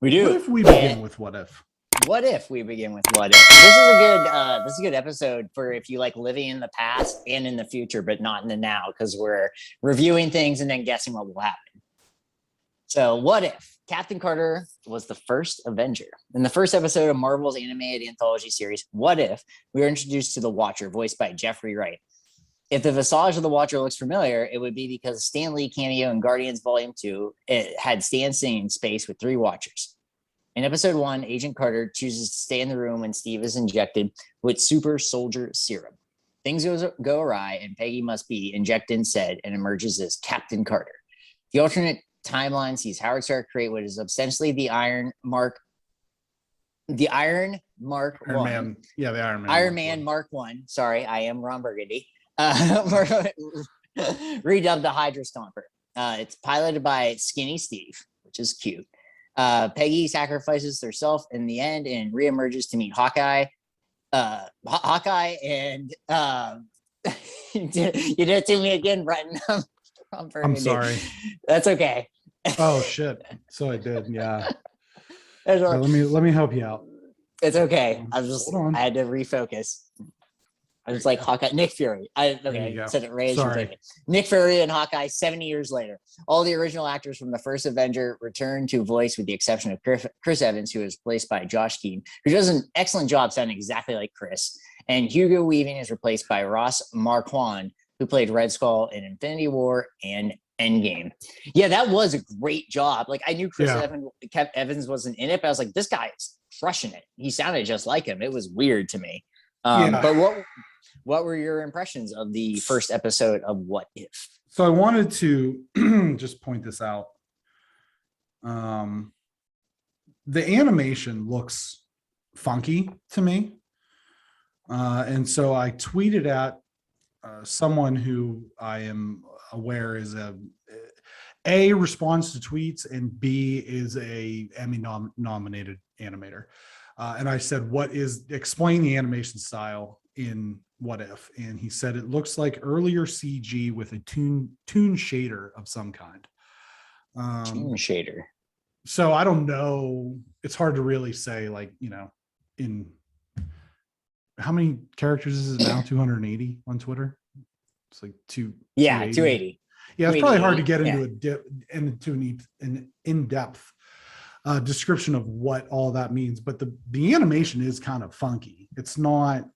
We do. What if we begin with what if? What if we begin with what if? This is a good episode for if you like living in the past and in the future, but not in the now, because we're reviewing things and then guessing what will happen. So, what if Captain Carter was the first Avenger? In the first episode of Marvel's animated anthology series, What If, we were introduced to the Watcher, voiced by Jeffrey Wright. If the visage of the Watcher looks familiar, it would be because Stan Lee cameo in Guardians Volume 2, it had Stan sitting in space with 3 Watchers. In episode 1, Agent Carter chooses to stay in the room when Steve is injected with super soldier serum. Things go awry, and Peggy must be injected instead and emerges as Captain Carter. The alternate timeline sees Howard Stark create what is essentially the Iron Man. Yeah, the Iron Man Mark 1. Sorry, I am Ron Burgundy. Redubbed the Hydra Stomper. It's piloted by Skinny Steve, which is cute. Peggy sacrifices herself in the end and reemerges to meet Hawkeye. Hawkeye and you did it to me again, Bretton. I'm sorry. That's okay. Oh shit. I did. Yeah. Let me help you out. It's okay. I had to refocus. I was like Hawkeye, Nick Fury. Said it right. Sorry. Nick Fury and Hawkeye 70 years later. All the original actors from the first Avenger return to voice with the exception of Chris Evans, who is replaced by Josh Keaton, who does an excellent job sounding exactly like Chris. And Hugo Weaving is replaced by Ross Marquand, who played Red Skull in Infinity War and Endgame. Yeah, that was a great job. Like I knew Evans wasn't in it, but I was like, this guy is crushing it. He sounded just like him. It was weird to me. But what were your impressions of the first episode of What If? So I wanted to just point this out. The animation looks funky to me. And so I tweeted at someone who I am aware is a responds to tweets and B is a Emmy nominated animator. And I said, explain the animation style in What If? And he said, it looks like earlier CG with a toon shader of some kind. Toon shader. So I don't know. It's hard to really say, like, in how many characters is it now? 280 on Twitter. It's like 280. Yeah, it's probably hard to get into an in-depth description of what all that means, but the animation is kind of funky. It's not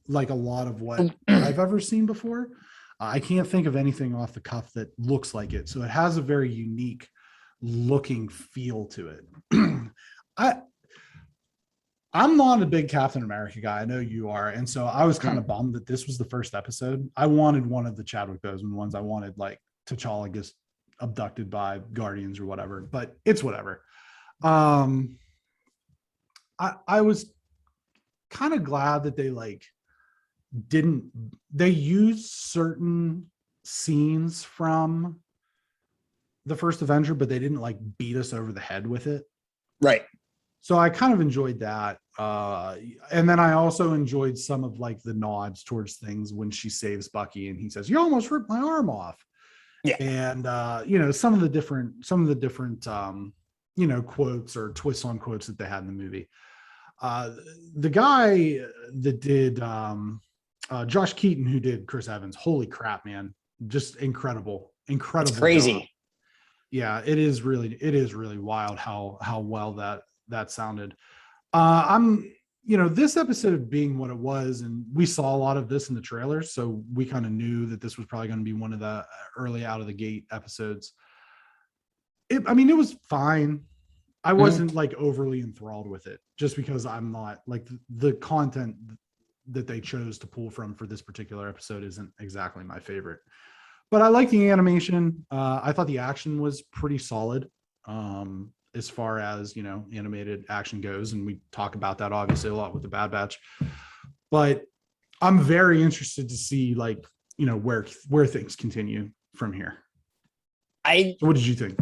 like a lot of what I've ever seen before. I can't think of anything off the cuff that looks like it. So it has a very unique looking feel to it. I'm not a big Captain America guy. I know you are. And so I was kind of bummed that this was the first episode. I wanted one of the Chadwick Boseman ones. I wanted like T'Challa gets abducted by Guardians or whatever, but it's whatever. I was kind of glad that they used certain scenes from the first Avenger, but they didn't like beat us over the head with it. Right. So I kind of enjoyed that. And then I also enjoyed some of like the nods towards things when she saves Bucky and he says, "You almost ripped my arm off." Yeah. And some of the different quotes or twists on quotes that they had in the movie. The guy that did Josh Keaton, who did Chris Evans, holy crap, man. Just incredible. It's crazy. Job. Yeah, it is really wild how well that sounded. This episode being what it was, and we saw a lot of this in the trailer, so we kind of knew that this was probably going to be one of the early out of the gate episodes. It was fine. I wasn't like overly enthralled with it, just because I'm not like the content that they chose to pull from for this particular episode isn't exactly my favorite. But I like the animation. I thought the action was pretty solid. As far as animated action goes, and we talk about that obviously a lot with the Bad Batch, but I'm very interested to see where things continue from here. What did you think?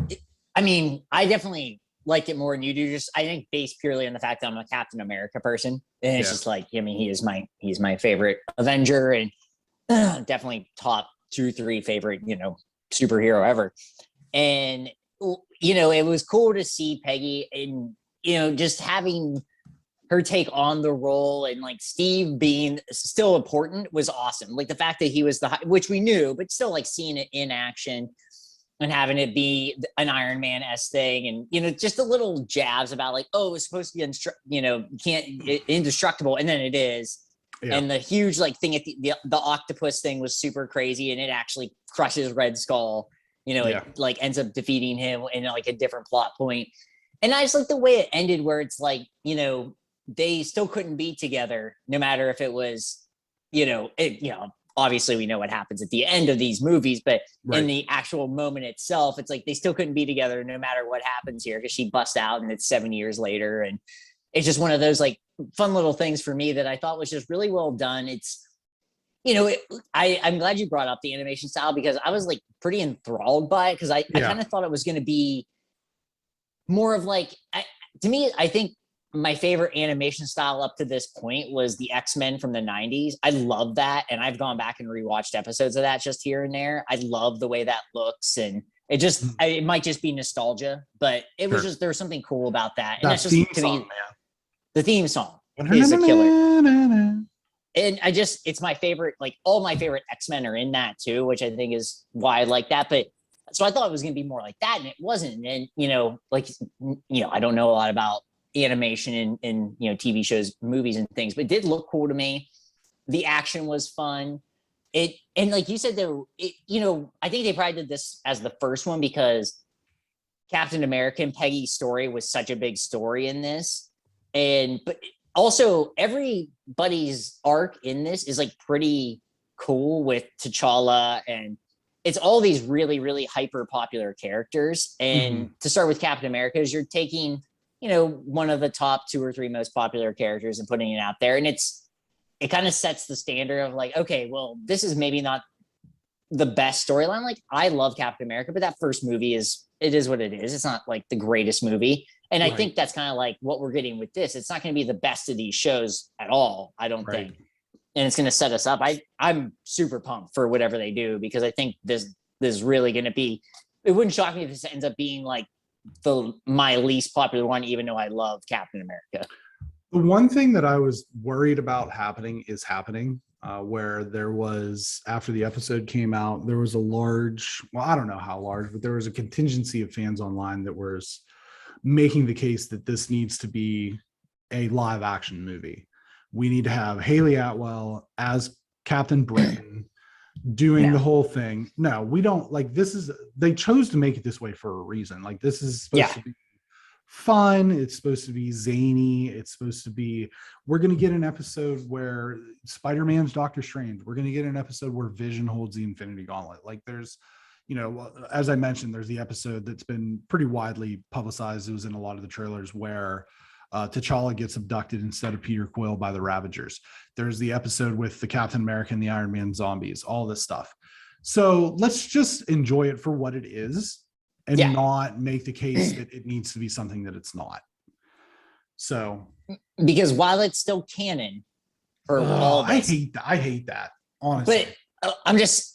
I definitely liked it more than you do. I think based purely on the fact that I'm a Captain America person, and it's just like, he's my favorite Avenger, and definitely top 2-3 favorite superhero ever. And it was cool to see Peggy in just having her take on the role and like Steve being still important was awesome. Like the fact that he was which we knew, but still like seeing it in action and having it be an Iron Man-esque thing. And, just the little jabs about like, oh, it's supposed to be, indestructible. And then it is. Yeah. And the huge like thing at the octopus thing was super crazy. And it actually crushes Red Skull. It like ends up defeating him in like a different plot point. And I just like the way it ended where it's like, they still couldn't be together no matter if it was, obviously we know what happens at the end of these movies, but in the actual moment itself, it's like they still couldn't be together no matter what happens here because she busts out and it's 7 years later. And it's just one of those like fun little things for me that I thought was just really well done. It's, I'm glad you brought up the animation style because I was like pretty enthralled by it because I kind of thought it was going to be more of like, to me, I think my favorite animation style up to this point was the X-Men from the 90s. I love that. And I've gone back and rewatched episodes of that just here and there. I love the way that looks. And it just, it might just be nostalgia, but it was just, there was something cool about that. And that's just, to me, the theme song is a killer. And it's my favorite, like all my favorite X-Men are in that too, which I think is why I like that. But so I thought it was going to be more like that. And it wasn't. And, I don't know a lot about animation in TV shows, movies and things, but it did look cool to me. The action was fun. And like you said, though, I think they probably did this as the first one because Captain America and Peggy's story was such a big story in this. But also everybody's arc in this is like pretty cool with T'Challa, and it's all these really, really hyper popular characters. And to start with Captain America is you're taking one of the top 2 or 3 most popular characters and putting it out there. And it kind of sets the standard of like, okay, well, this is maybe not the best storyline. Like I love Captain America, but that first movie is what it is. It's not like the greatest movie. And I think that's kind of like what we're getting with this. It's not going to be the best of these shows at all, I don't think. And it's going to set us up. I'm super pumped for whatever they do because I think this is really going to be, it wouldn't shock me if this ends up being like my least popular one, even though I love Captain America. The one thing that I was worried about happening is happening, where there was, after the episode came out, there was a large, well, I don't know how large, but there was a contingency of fans online that was making the case that this needs to be a live action movie. We need to have Haley Atwell as Captain Britain doing the whole thing. No, we don't. Like, this is, they chose to make it this way for a reason. Like, this is supposed to be fun. It's supposed to be zany. It's supposed to be, we're going to get an episode where Spider-Man's Doctor Strange. We're going to get an episode where Vision holds the Infinity Gauntlet. Like, there's, as I mentioned, there's the episode that's been pretty widely publicized. It was in a lot of the trailers where T'Challa gets abducted instead of Peter Quill by the Ravagers. There's the episode with the Captain America and the Iron Man zombies, all this stuff. So let's just enjoy it for what it is and not make the case that it needs to be something that it's not. So, because while it's still canon for all this, I hate that, honestly. But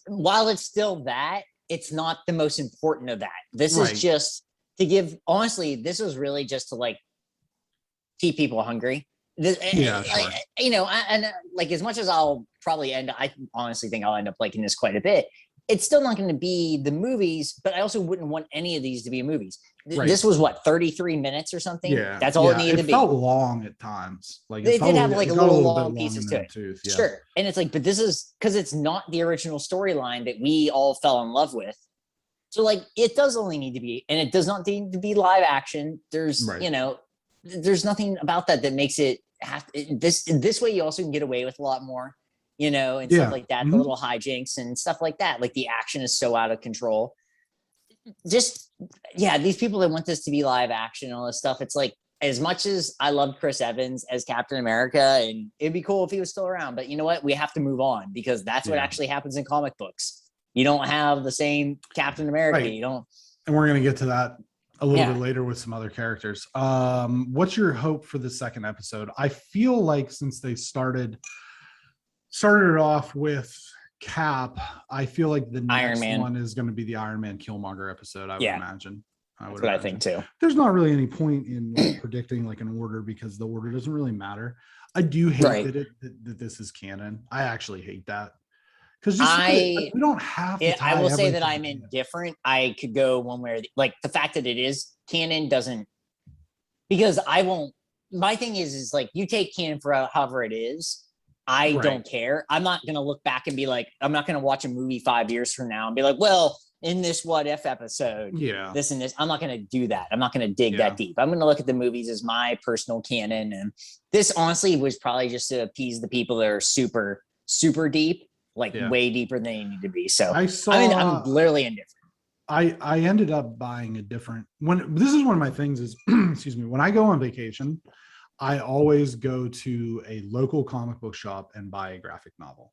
while it's still that, it's not the most important of that. This is just to give, honestly, this was really just to like keep people hungry. And like, as much as I'll probably I honestly think I'll end up liking this quite a bit. It's still not going to be the movies, but I also wouldn't want any of these to be movies. This was what, 33 minutes or something? Yeah. That's all it needed to be. It felt long at times. Like, they did have like a little long pieces to it. Sure. And it's like, but this is because it's not the original storyline that we all fell in love with. So like, it does only need to be, and it does not need to be live action. There's, there's nothing about that makes it this way. You also can get away with a lot more, and stuff like that, the little hijinks and stuff like that. Like, the action is so out of control. Just, these people that want this to be live action and all this stuff, it's like, as much as I loved Chris Evans as Captain America, and it'd be cool if he was still around, but you know what? We have to move on because that's what actually happens in comic books. You don't have the same Captain America. You don't. And we're going to get to that a little bit later with some other characters. What's your hope for the second episode? I feel like since they started it off with Cap, I feel like the next one is going to be the Iron Man Killmonger episode, I would imagine. That's what I think too. There's not really any point in like predicting like an order because the order doesn't really matter. I do hate that this is canon. I actually hate that because we don't have to. I will say that I'm indifferent. I could go one way like the fact that it is canon doesn't, because I won't. My thing is like you take canon for however it is. I don't care. I'm not going to look back and be like, I'm not going to watch a movie 5 years from now and be like, well, in this what if episode, this and this. I'm not going to do that. I'm not going to dig that deep. I'm going to look at the movies as my personal canon. And this honestly was probably just to appease the people that are super, super deep, like way deeper than they need to be. So I'm literally indifferent. I ended up buying a different this is one of my things is, excuse me, when I go on vacation, I always go to a local comic book shop and buy a graphic novel.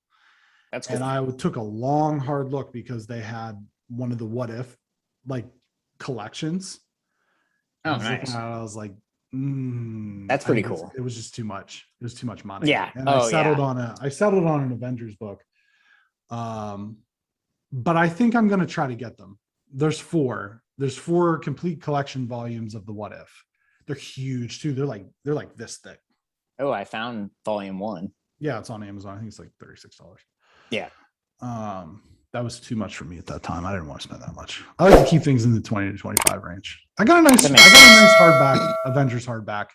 That's cool. And I took a long, hard look because they had one of the what if like collections. Oh, nice. I was like, that's pretty cool. It was just too much. It was too much money. Yeah. And I settled on an Avengers book. But I think I'm going to try to get them. There's four complete collection volumes of the what if. They're huge too. They're like this thick. Oh, I found volume 1. Yeah, it's on Amazon. I think it's like $36. Yeah. That was too much for me at that time. I didn't want to spend that much. I like to keep things in the 20 to 25 range. I got a nice hardback Avengers hardback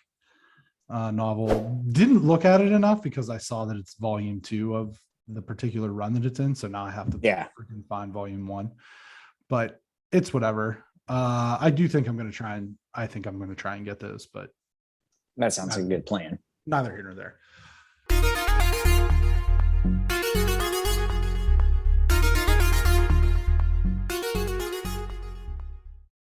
novel. Didn't look at it enough because I saw that it's volume 2 of the particular run that it's in. So now I have to freaking find volume 1. But it's whatever. I do think I'm going to try and get those, but that sounds like a good plan. Neither here nor there.